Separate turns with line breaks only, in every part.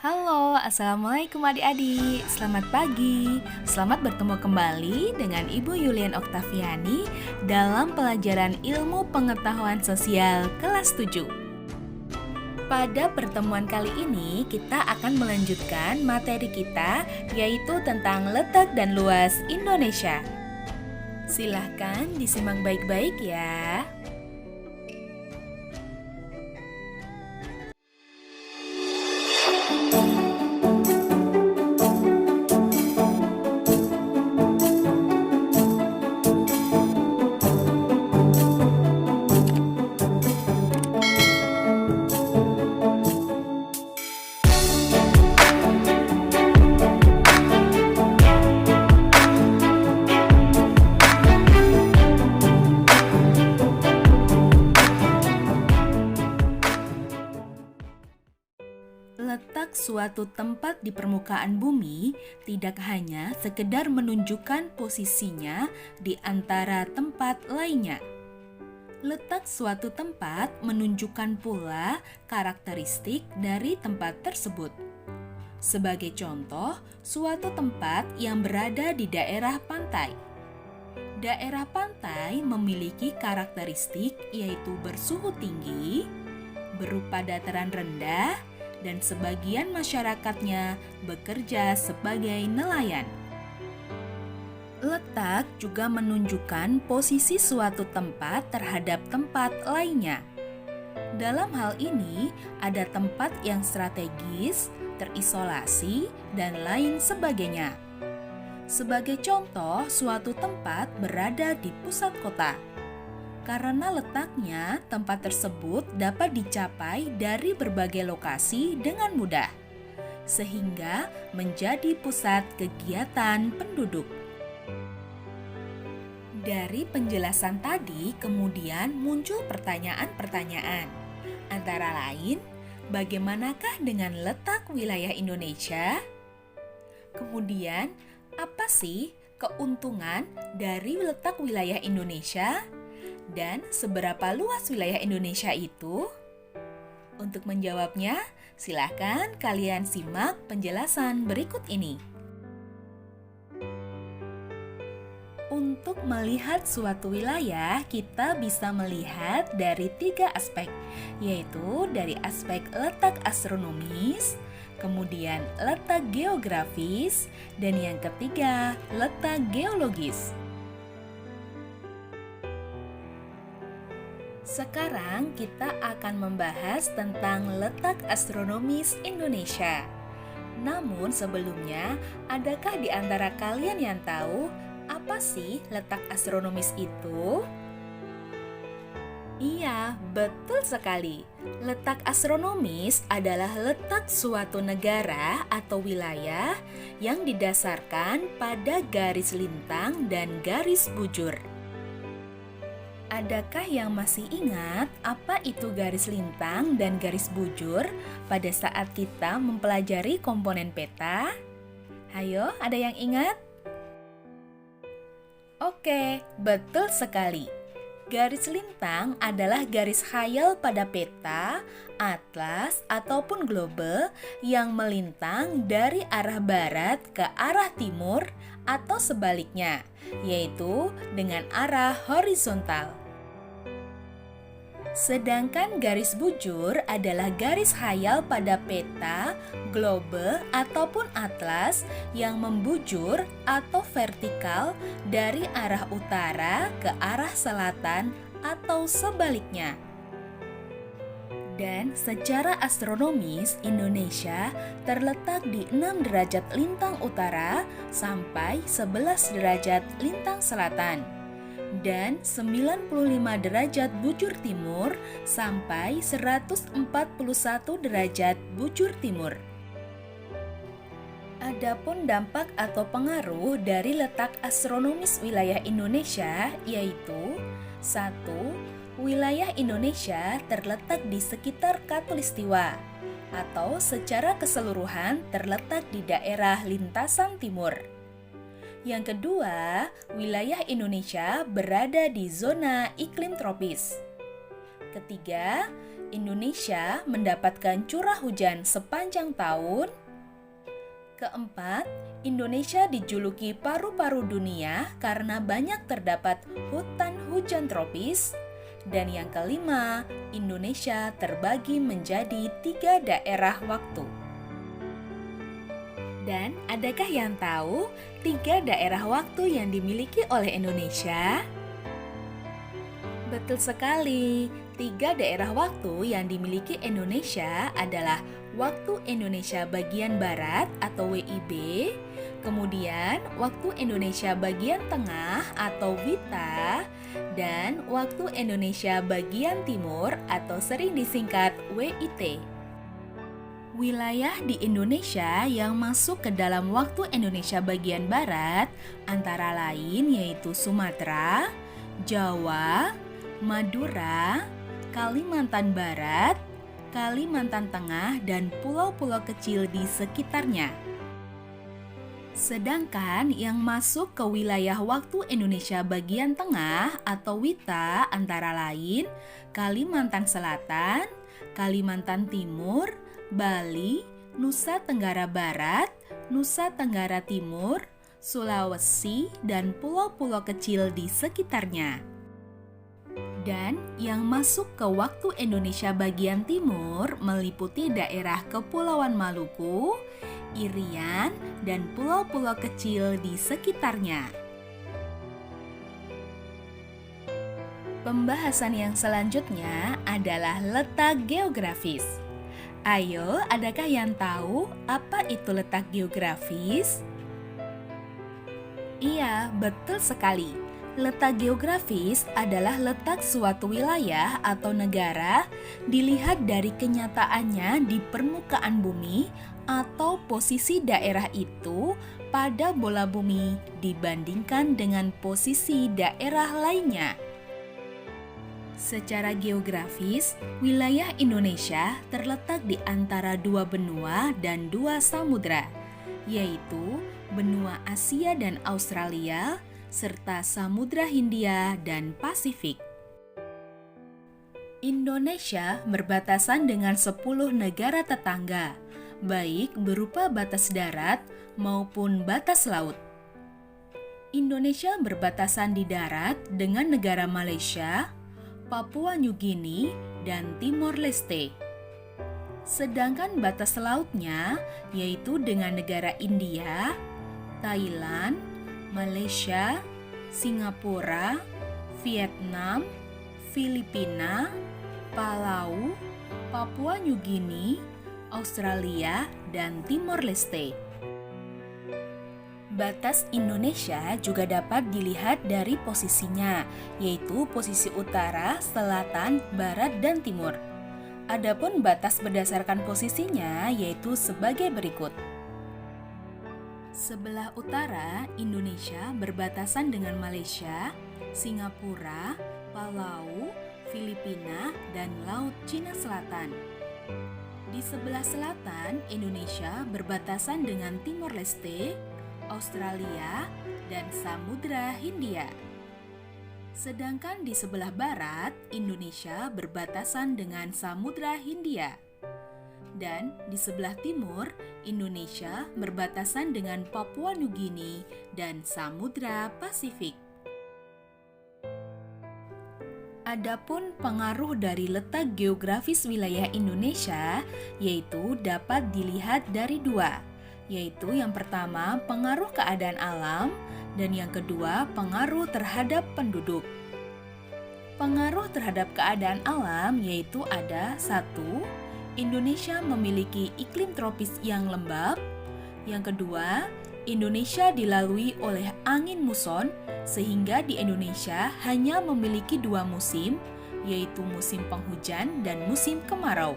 Halo, Assalamualaikum adik-adik. Selamat pagi. Selamat bertemu kembali dengan Ibu Yulian Oktaviani dalam pelajaran Ilmu Pengetahuan Sosial kelas 7. Pada pertemuan kali ini, kita akan melanjutkan materi kita, yaitu tentang letak dan luas Indonesia. Silahkan disimak baik-baik ya. Letak suatu tempat di permukaan bumi tidak hanya sekedar menunjukkan posisinya di antara tempat lainnya. Letak suatu tempat menunjukkan pula karakteristik dari tempat tersebut. Sebagai contoh, suatu tempat yang berada di daerah pantai. Daerah pantai memiliki karakteristik yaitu bersuhu tinggi, berupa dataran rendah, dan sebagian masyarakatnya bekerja sebagai nelayan. Letak juga menunjukkan posisi suatu tempat terhadap tempat lainnya. Dalam hal ini, ada tempat yang strategis, terisolasi, dan lain sebagainya. Sebagai contoh, suatu tempat berada di pusat kota. Karena letaknya, tempat tersebut dapat dicapai dari berbagai lokasi dengan mudah, sehingga menjadi pusat kegiatan penduduk. Dari penjelasan tadi, kemudian muncul pertanyaan-pertanyaan. Antara lain, bagaimanakah dengan letak wilayah Indonesia? Kemudian, apa sih keuntungan dari letak wilayah Indonesia? Dan seberapa luas wilayah Indonesia itu? Untuk menjawabnya, silakan kalian simak penjelasan berikut ini. Untuk melihat suatu wilayah, kita bisa melihat dari 3 aspek, yaitu dari aspek letak astronomis, kemudian letak geografis, dan yang ketiga, letak geologis. Sekarang kita akan membahas tentang letak astronomis Indonesia. Namun sebelumnya, adakah di antara kalian yang tahu apa sih letak astronomis itu? Iya, betul sekali. Letak astronomis adalah letak suatu negara atau wilayah yang didasarkan pada garis lintang dan garis bujur. Adakah yang masih ingat apa itu garis lintang dan garis bujur pada saat kita mempelajari komponen peta? Hayo, ada yang ingat? Oke, betul sekali. Garis lintang adalah garis khayal pada peta, atlas, ataupun globe yang melintang dari arah barat ke arah timur atau sebaliknya, yaitu dengan arah horizontal. Sedangkan garis bujur adalah garis khayal pada peta, globe, ataupun atlas yang membujur atau vertikal dari arah utara ke arah selatan atau sebaliknya. Dan secara astronomis, Indonesia terletak di 6 derajat lintang utara sampai 11 derajat lintang selatan, dan 95 derajat bujur timur sampai 141 derajat bujur timur. Adapun dampak atau pengaruh dari letak astronomis wilayah Indonesia yaitu 1. Wilayah Indonesia terletak di sekitar Khatulistiwa atau secara keseluruhan terletak di daerah lintasan timur. Yang kedua, wilayah Indonesia berada di zona iklim tropis. Ketiga, Indonesia mendapatkan curah hujan sepanjang tahun. Keempat, Indonesia dijuluki paru-paru dunia karena banyak terdapat hutan hujan tropis. Dan yang kelima, Indonesia terbagi menjadi 3 daerah waktu. Dan adakah yang tahu 3 daerah waktu yang dimiliki oleh Indonesia? Betul sekali, 3 daerah waktu yang dimiliki Indonesia adalah Waktu Indonesia Bagian Barat atau WIB, kemudian Waktu Indonesia Bagian Tengah atau WITA, dan Waktu Indonesia Bagian Timur atau sering disingkat WIT. Wilayah di Indonesia yang masuk ke dalam Waktu Indonesia Bagian Barat antara lain yaitu Sumatera, Jawa, Madura, Kalimantan Barat, Kalimantan Tengah, dan pulau-pulau kecil di sekitarnya. Sedangkan yang masuk ke wilayah Waktu Indonesia Bagian Tengah atau WITA antara lain Kalimantan Selatan, Kalimantan Timur, Bali, Nusa Tenggara Barat, Nusa Tenggara Timur, Sulawesi, dan pulau-pulau kecil di sekitarnya. Dan yang masuk ke Waktu Indonesia Bagian Timur meliputi daerah Kepulauan Maluku, Irian, dan pulau-pulau kecil di sekitarnya. Pembahasan yang selanjutnya adalah letak geografis. Ayo, adakah yang tahu apa itu letak geografis? Iya, betul sekali. Letak geografis adalah letak suatu wilayah atau negara dilihat dari kenyataannya di permukaan bumi atau posisi daerah itu pada bola bumi dibandingkan dengan posisi daerah lainnya. Secara geografis, wilayah Indonesia terletak di antara 2 benua dan 2 samudra, yaitu benua Asia dan Australia, serta Samudra Hindia dan Pasifik. Indonesia berbatasan dengan 10 negara tetangga, baik berupa batas darat maupun batas laut. Indonesia berbatasan di darat dengan negara Malaysia, Papua New Guinea, dan Timor Leste. Sedangkan batas lautnya yaitu dengan negara India, Thailand, Malaysia, Singapura, Vietnam, Filipina, Palau, Papua New Guinea, Australia, dan Timor Leste. Batas Indonesia juga dapat dilihat dari posisinya, yaitu posisi utara, selatan, barat, dan timur. Adapun batas berdasarkan posisinya yaitu sebagai berikut. Sebelah utara, Indonesia berbatasan dengan Malaysia, Singapura, Palau, Filipina, dan Laut Cina Selatan. Di sebelah selatan, Indonesia berbatasan dengan Timor Leste, Australia, dan Samudra Hindia. Sedangkan di sebelah barat, Indonesia berbatasan dengan Samudra Hindia. Dan di sebelah timur, Indonesia berbatasan dengan Papua New Guinea dan Samudra Pasifik. Adapun pengaruh dari letak geografis wilayah Indonesia yaitu dapat dilihat dari 2, yaitu yang pertama pengaruh keadaan alam dan yang kedua pengaruh terhadap penduduk. Pengaruh terhadap keadaan alam yaitu ada 1. Indonesia memiliki iklim tropis yang lembab. Yang kedua, Indonesia dilalui oleh angin muson sehingga di Indonesia hanya memiliki 2 musim, yaitu musim penghujan dan musim kemarau.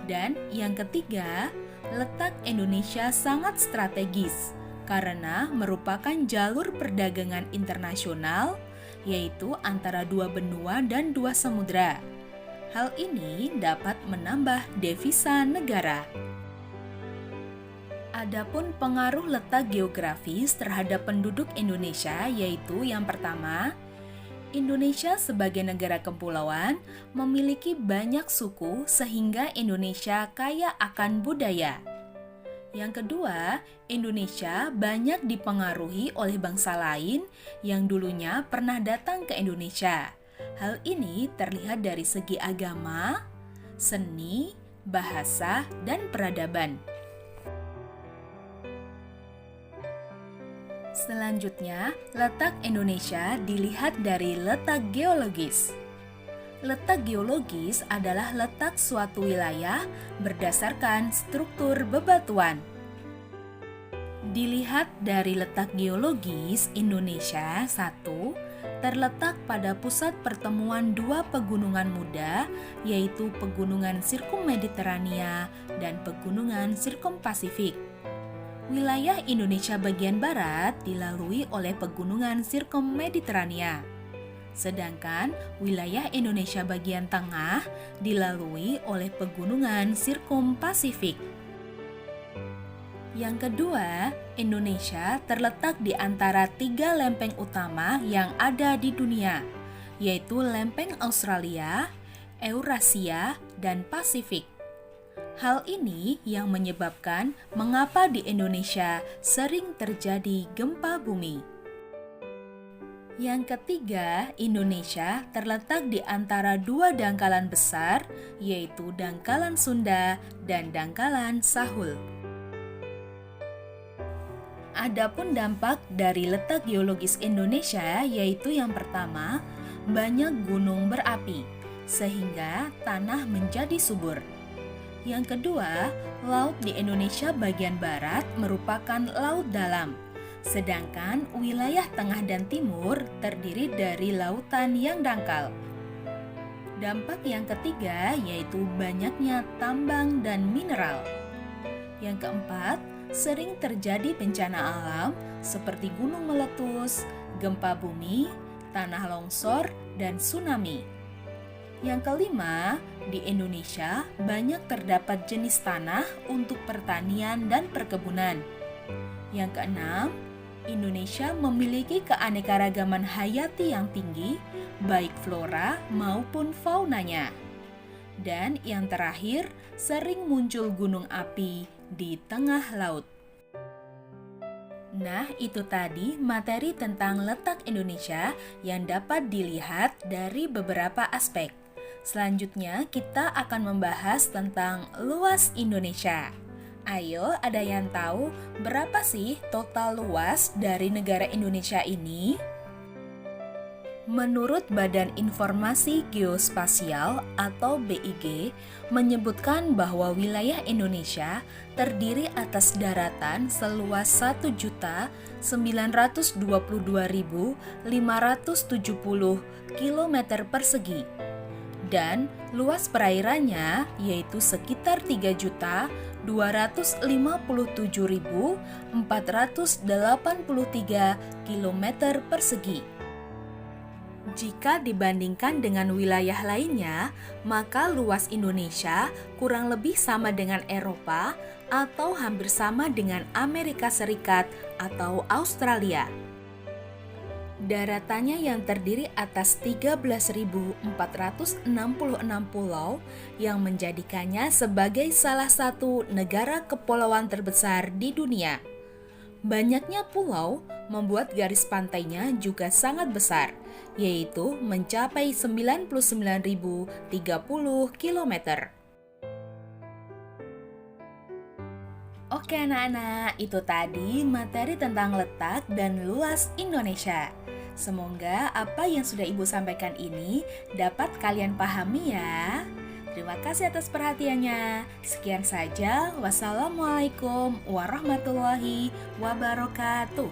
Dan yang ketiga, letak Indonesia sangat strategis karena merupakan jalur perdagangan internasional, yaitu antara 2 benua dan 2 samudra. Hal ini dapat menambah devisa negara. Adapun pengaruh letak geografis terhadap penduduk Indonesia yaitu yang pertama, Indonesia sebagai negara kepulauan memiliki banyak suku sehingga Indonesia kaya akan budaya. Yang kedua, Indonesia banyak dipengaruhi oleh bangsa lain yang dulunya pernah datang ke Indonesia. Hal ini terlihat dari segi agama, seni, bahasa, dan peradaban. Selanjutnya, letak Indonesia dilihat dari letak geologis. Letak geologis adalah letak suatu wilayah berdasarkan struktur bebatuan. Dilihat dari letak geologis, Indonesia 1 terletak pada pusat pertemuan dua pegunungan muda, yaitu Pegunungan Sirkum-Mediterania dan Pegunungan Sirkum-Pasifik. Wilayah Indonesia bagian barat dilalui oleh Pegunungan Sirkum-Mediterania. Sedangkan wilayah Indonesia bagian tengah dilalui oleh Pegunungan Sirkum-Pasifik. Yang kedua, Indonesia terletak di antara 3 lempeng utama yang ada di dunia, yaitu lempeng Australia, Eurasia, dan Pasifik. Hal ini yang menyebabkan mengapa di Indonesia sering terjadi gempa bumi. Yang ketiga, Indonesia terletak di antara 2 dangkalan besar, yaitu Dangkalan Sunda dan Dangkalan Sahul. Adapun dampak dari letak geologis Indonesia, yaitu yang pertama, banyak gunung berapi, sehingga tanah menjadi subur. Yang kedua, laut di Indonesia bagian barat merupakan laut dalam. Sedangkan wilayah tengah dan timur terdiri dari lautan yang dangkal. Dampak yang ketiga yaitu banyaknya tambang dan mineral. Yang keempat, sering terjadi bencana alam seperti gunung meletus, gempa bumi, tanah longsor, dan tsunami. Yang kelima, di Indonesia banyak terdapat jenis tanah untuk pertanian dan perkebunan. Yang keenam, Indonesia memiliki keanekaragaman hayati yang tinggi, baik flora maupun faunanya. Dan yang terakhir, sering muncul gunung api di tengah laut. Nah, itu tadi materi tentang letak Indonesia yang dapat dilihat dari beberapa aspek. Selanjutnya, kita akan membahas tentang luas Indonesia. Ayo, ada yang tahu berapa sih total luas dari negara Indonesia ini? Menurut Badan Informasi Geospasial atau BIG, menyebutkan bahwa wilayah Indonesia terdiri atas daratan seluas 1.922.570 km persegi dan luas perairannya yaitu sekitar 3.257.483 km persegi. Jika dibandingkan dengan wilayah lainnya, maka luas Indonesia kurang lebih sama dengan Eropa atau hampir sama dengan Amerika Serikat atau Australia. Daratannya yang terdiri atas 13.466 pulau yang menjadikannya sebagai salah satu negara kepulauan terbesar di dunia. Banyaknya pulau membuat garis pantainya juga sangat besar, yaitu mencapai 99.030 km. Oke anak-anak, itu tadi materi tentang letak dan luas Indonesia. Semoga apa yang sudah Ibu sampaikan ini dapat kalian pahami ya. Terima kasih atas perhatiannya. Sekian saja. Wassalamualaikum warahmatullahi wabarakatuh.